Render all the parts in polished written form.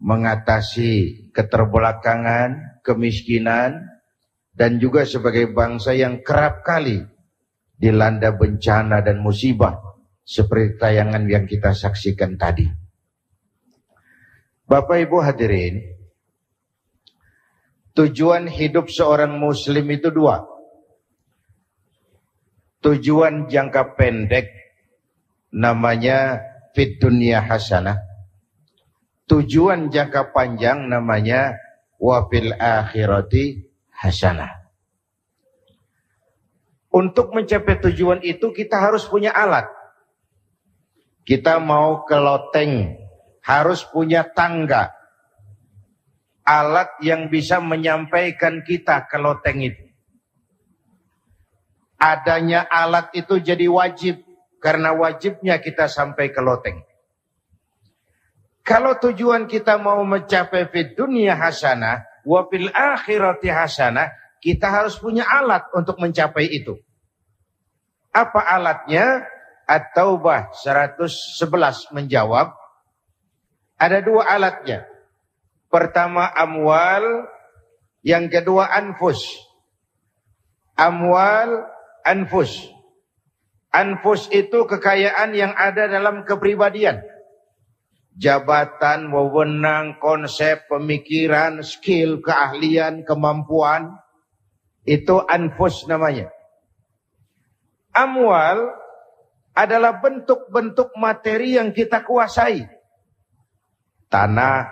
mengatasi keterbelakangan, kemiskinan, dan juga sebagai bangsa yang kerap kali dilanda bencana dan musibah seperti tayangan yang kita saksikan tadi. Bapak Ibu hadirin, tujuan hidup seorang muslim itu dua. Tujuan jangka pendek namanya fid dunya hasanah. Tujuan jangka panjang namanya wa fil akhirati hasanah. Untuk mencapai tujuan itu kita harus punya alat. Kita mau ke loteng, harus punya tangga. Alat yang bisa menyampaikan kita ke loteng itu. Adanya alat itu jadi wajib, karena wajibnya kita sampai ke loteng. Kalau tujuan kita mau mencapai fid dunya hasanah, wa fil akhirati hasanah, kita harus punya alat untuk mencapai itu. Apa alatnya? At-Taubah 111 menjawab, ada dua alatnya. Pertama amwal, yang kedua anfus. Amwal, anfus. Anfus itu kekayaan yang ada dalam kepribadian. Jabatan, wewenang, konsep, pemikiran, skill, keahlian, kemampuan. Itu anfus namanya. Amwal adalah bentuk-bentuk materi yang kita kuasai. Tanah,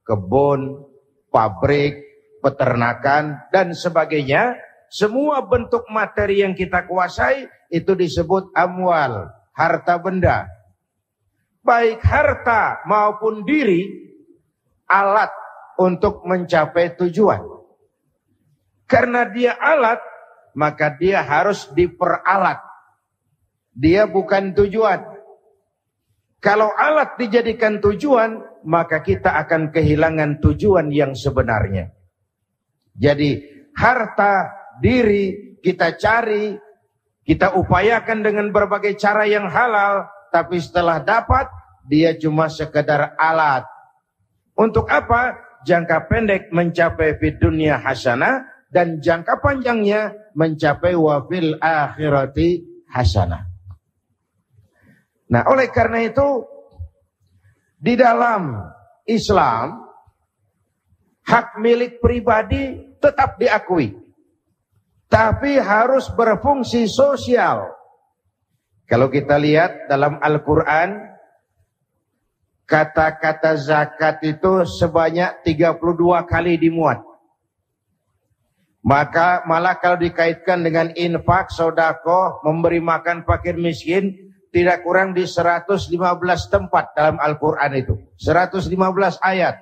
kebun, pabrik, peternakan, dan sebagainya. Semua bentuk materi yang kita kuasai itu disebut amwal, harta benda. Baik harta maupun diri, alat untuk mencapai tujuan. Karena dia alat, maka dia harus diperalat. Dia bukan tujuan. Kalau alat dijadikan tujuan, maka kita akan kehilangan tujuan yang sebenarnya. Jadi harta, diri kita cari, kita upayakan dengan berbagai cara yang halal, tapi setelah dapat, dia cuma sekedar alat. Untuk apa? Jangka pendek mencapai fid dunya hasanah, dan jangka panjangnya mencapai wa fil akhirati hasanah. Nah, oleh karena itu, di dalam Islam, hak milik pribadi tetap diakui. Tapi harus berfungsi sosial. Kalau kita lihat dalam Al-Quran, kata-kata zakat itu sebanyak 32 kali dimuat. Maka malah kalau dikaitkan dengan infak, sedekah, memberi makan fakir miskin, tidak kurang di 115 tempat dalam Al-Quran itu. 115 ayat.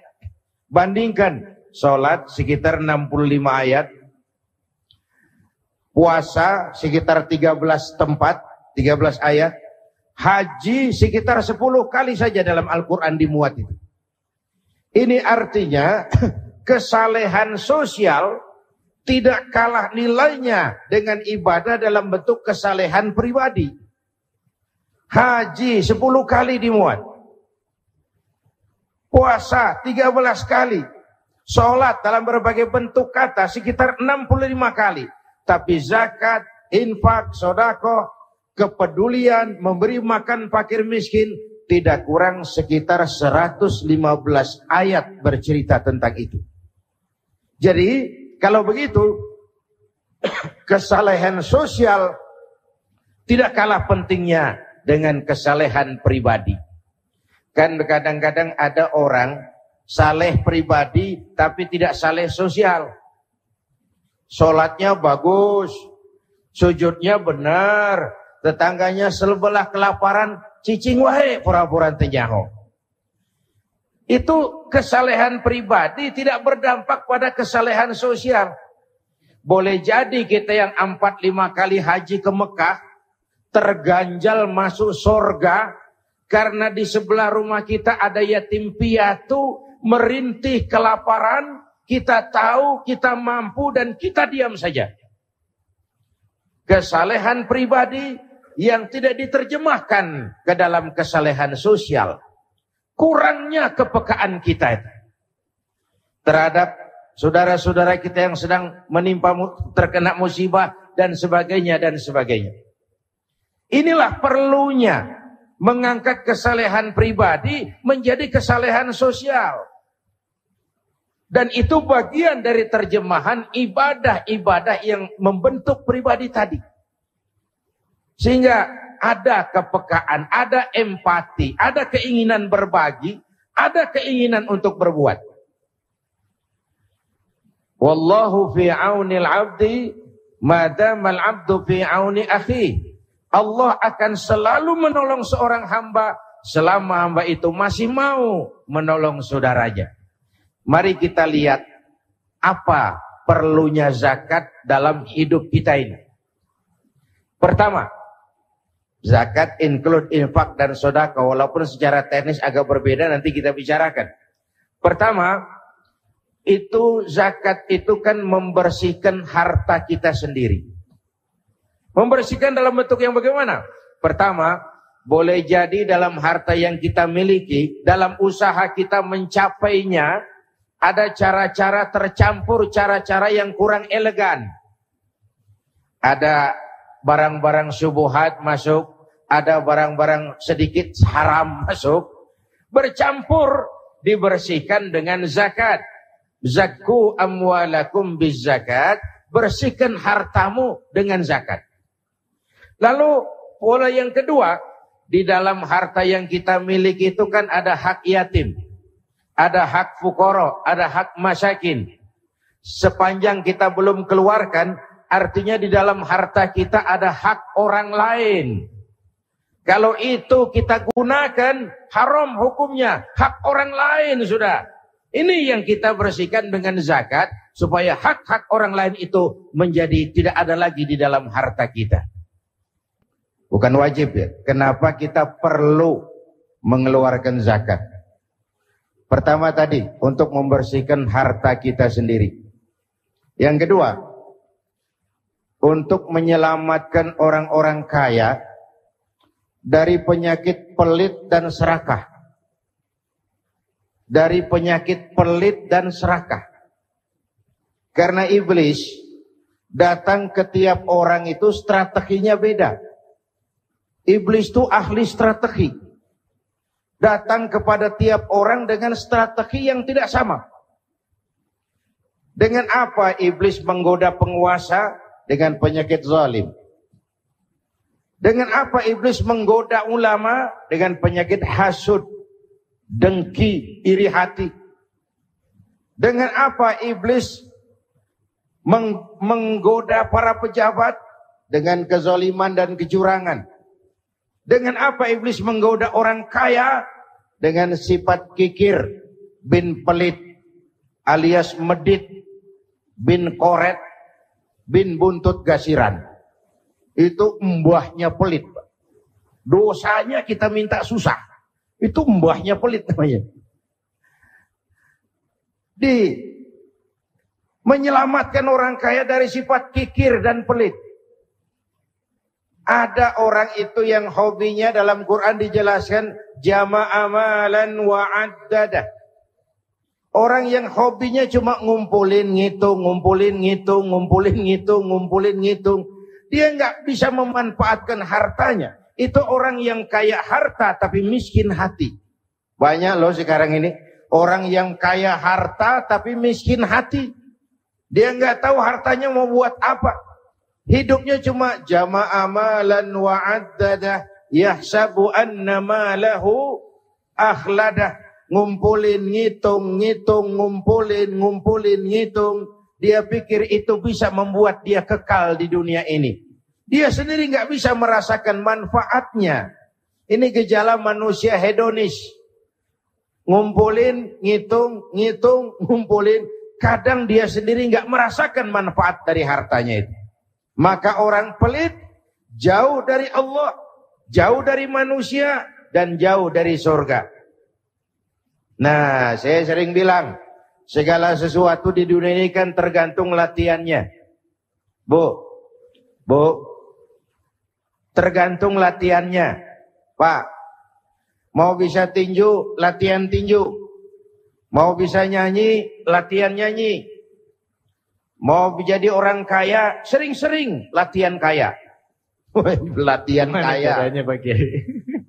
Bandingkan, sholat sekitar 65 ayat. Puasa sekitar 13 tempat, 13 ayat. Haji sekitar 10 kali saja dalam Al-Quran dimuat itu. Ini artinya kesalehan sosial tidak kalah nilainya dengan ibadah dalam bentuk kesalehan pribadi. Haji 10 kali dimuat. Puasa 13 kali. Sholat dalam berbagai bentuk kata sekitar 65 kali. Tapi zakat, infak, sedekah, kepedulian, memberi makan fakir miskin, tidak kurang sekitar 115 ayat bercerita tentang itu. Jadi, kalau begitu, kesalehan sosial tidak kalah pentingnya dengan kesalehan pribadi. Kan kadang-kadang ada orang saleh pribadi tapi tidak saleh sosial. Sholatnya bagus, sujudnya benar, tetangganya sebelah kelaparan, cicing wae pura-pura tenyaho. Itu kesalehan pribadi tidak berdampak pada kesalehan sosial. Boleh jadi kita yang 4-5 kali haji ke Mekah terganjal masuk surga karena di sebelah rumah kita ada yatim piatu merintih kelaparan, kita tahu kita mampu dan kita diam saja. Kesalehan pribadi yang tidak diterjemahkan ke dalam kesalehan sosial. Kurangnya kepekaan kita itu. terhadap saudara-saudara kita yang sedang terkena musibah dan sebagainya dan sebagainya. Inilah perlunya mengangkat kesalehan pribadi menjadi kesalehan sosial. Dan itu bagian dari terjemahan ibadah-ibadah yang membentuk pribadi tadi. Sehingga ada kepekaan, ada empati, ada keinginan berbagi, ada keinginan untuk berbuat. Wallahu fi aunil abdi madamal abdu fi auni akhi. Allah akan selalu menolong seorang hamba selama hamba itu masih mau menolong saudaranya. Mari kita lihat apa perlunya zakat dalam hidup kita ini. Pertama, zakat include infak dan sedekah, walaupun secara teknis agak berbeda, nanti kita bicarakan. Pertama, itu zakat itu kan membersihkan harta kita sendiri. Membersihkan dalam bentuk yang bagaimana? Pertama, boleh jadi dalam harta yang kita miliki, dalam usaha kita mencapainya, ada cara-cara tercampur, cara-cara yang kurang elegan. Ada barang-barang syubhat masuk, ada barang-barang sedikit haram masuk, bercampur, dibersihkan dengan zakat. Zakku amwalakum biz zakat, bersihkan hartamu dengan zakat. Lalu pola yang kedua, di dalam harta yang kita miliki itu kan ada hak yatim, ada hak fukara, ada hak masakin. Sepanjang kita belum keluarkan, artinya di dalam harta kita ada hak orang lain. Kalau itu kita gunakan, haram hukumnya, hak orang lain sudah. Ini yang kita bersihkan dengan zakat, supaya hak-hak orang lain itu menjadi tidak ada lagi di dalam harta kita. Bukan wajib ya. Kenapa kita perlu mengeluarkan zakat? Pertama tadi, untuk membersihkan harta kita sendiri. Yang kedua, untuk menyelamatkan orang-orang kaya dari penyakit pelit dan serakah. Dari penyakit pelit dan serakah. Karena iblis datang ke tiap orang itu strateginya beda. Iblis itu ahli strategi. Datang kepada tiap orang dengan strategi yang tidak sama. Dengan apa iblis menggoda penguasa? Dengan penyakit zalim. Dengan apa iblis menggoda ulama? Dengan penyakit hasud, dengki, iri hati. Dengan apa iblis menggoda para pejabat? Dengan kezaliman dan kecurangan. Dengan apa iblis menggoda orang kaya? Dengan sifat kikir, bin pelit, alias medit, bin koret, bin buntut gasiran. Itu mbahnya pelit. Dosanya kita minta susah. Itu mbahnya pelit namanya. Menyelamatkan orang kaya dari sifat kikir dan pelit. Ada orang itu yang hobinya dalam Quran dijelaskan jama'a malan wa addadah. Orang yang hobinya cuma ngumpulin, ngitung, ngumpulin, ngitung, ngumpulin, ngitung, ngumpulin, ngitung. Dia nggak bisa memanfaatkan hartanya. Itu orang yang kaya harta tapi miskin hati. Banyak loh sekarang ini. Orang yang kaya harta tapi miskin hati. Dia nggak tahu hartanya mau buat apa. Hidupnya cuma jama'a malan wa addadah. Yahsabu anna malahu akhladah. Ngumpulin, ngitung, ngitung, ngumpulin, ngumpulin, ngitung. Dia pikir itu bisa membuat dia kekal di dunia ini. Dia sendiri nggak bisa merasakan manfaatnya. Ini gejala manusia hedonis. Ngumpulin, ngitung, ngitung, ngumpulin. Kadang dia sendiri nggak merasakan manfaat dari hartanya itu. Maka orang pelit jauh dari Allah, jauh dari manusia, dan jauh dari surga. Nah, saya sering bilang, segala sesuatu di dunia ini kan tergantung latihannya. Bu, tergantung latihannya. Pak, mau bisa tinju, latihan tinju. Mau bisa nyanyi, latihan nyanyi. Mau jadi orang kaya, sering-sering latihan kaya. Latihan Mana kaya. caranya Pak Kiai?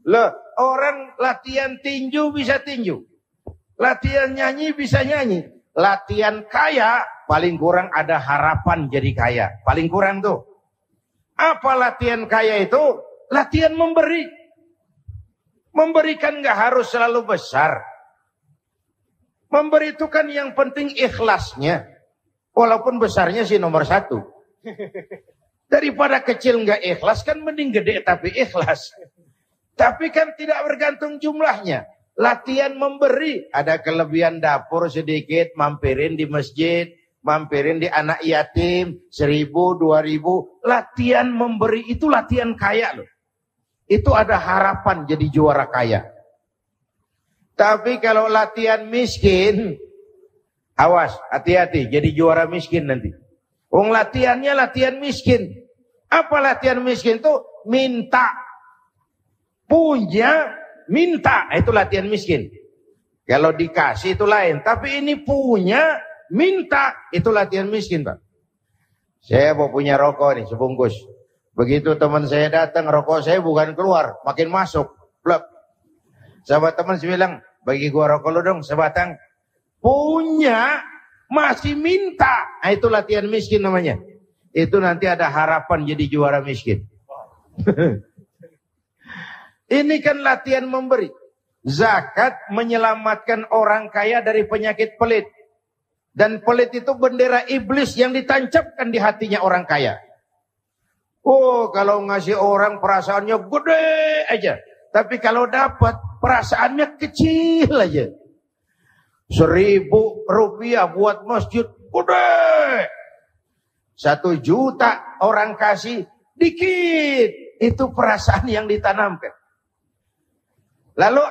Loh, orang latihan tinju bisa tinju. Latihan nyanyi bisa nyanyi. Latihan kaya, paling kurang ada harapan jadi kaya. Paling kurang tuh. Apa latihan kaya itu? Latihan memberi. Memberikan gak harus selalu besar. Memberi itu kan yang penting ikhlasnya. Walaupun besarnya sih nomor 1. Daripada kecil nggak ikhlas kan mending gede tapi ikhlas. Tapi kan tidak bergantung jumlahnya. Latihan memberi. Ada kelebihan dapur sedikit, mampirin di masjid, mampirin di anak yatim, 1.000, 2.000. Latihan memberi itu latihan kaya loh. Itu ada harapan jadi juara kaya. Tapi kalau latihan miskin, awas, hati-hati, jadi juara miskin nanti. Wong latihannya latihan miskin. Apa latihan miskin itu? Minta. Punya, minta. Itu latihan miskin. Kalau dikasih itu lain. Tapi ini punya, minta. Itu latihan miskin, Pak. Saya mau punya rokok nih, sebungkus. Begitu teman saya datang, rokok saya bukan keluar, makin masuk. Blok. Sahabat teman saya bilang, bagi gua rokok lu dong, sebatang. Punya, masih minta. Nah, itu latihan miskin namanya. Itu nanti ada harapan jadi juara miskin. Ini kan latihan memberi. Zakat menyelamatkan orang kaya dari penyakit pelit. Dan pelit itu bendera iblis yang ditancapkan di hatinya orang kaya. Oh, kalau ngasih orang perasaannya gede aja. Tapi kalau dapat perasaannya kecil aja. 1.000 rupiah buat masjid, gede. 1 juta orang kasih, dikit. Itu perasaan yang ditanamkan. Lalu,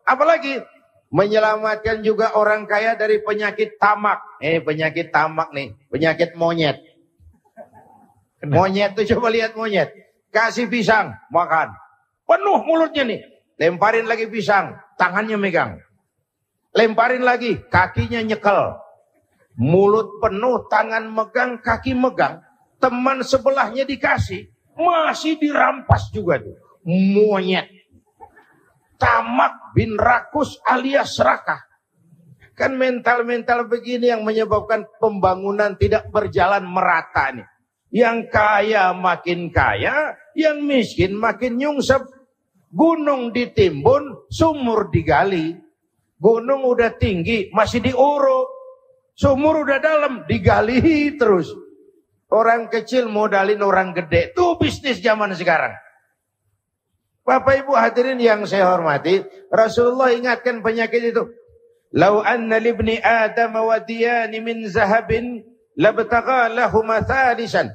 apalagi? Menyelamatkan juga orang kaya dari penyakit tamak. Penyakit tamak nih, penyakit monyet. Monyet tuh coba lihat monyet. Kasih pisang, makan. Penuh mulutnya nih. Lemparin lagi pisang, tangannya megang. Lemparin lagi, kakinya nyekel. Mulut penuh, tangan megang, kaki megang. Teman sebelahnya dikasih, masih dirampas juga tuh. Monyet. Tamak bin rakus alias serakah. Kan mental-mental begini yang menyebabkan pembangunan tidak berjalan merata nih. Yang kaya makin kaya, yang miskin makin nyungsep. Gunung ditimbun, sumur digali. Gunung udah tinggi, masih diuruk. Sumur udah dalam, digali terus. Orang kecil modalin orang gede. Itu bisnis zaman sekarang. Bapak Ibu hadirin yang saya hormati, Rasulullah ingatkan penyakit itu. Lau anna libni Adam wadiyani min zahabin labtagha lahuma thalisan.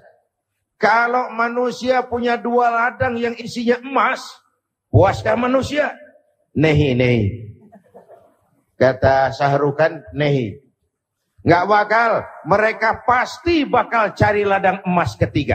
Kalau manusia punya 2 ladang yang isinya emas, puaskah manusia? Nehi. Kata Sahrukan, nehi. Nggak bakal. Mereka pasti bakal cari ladang emas ketiga.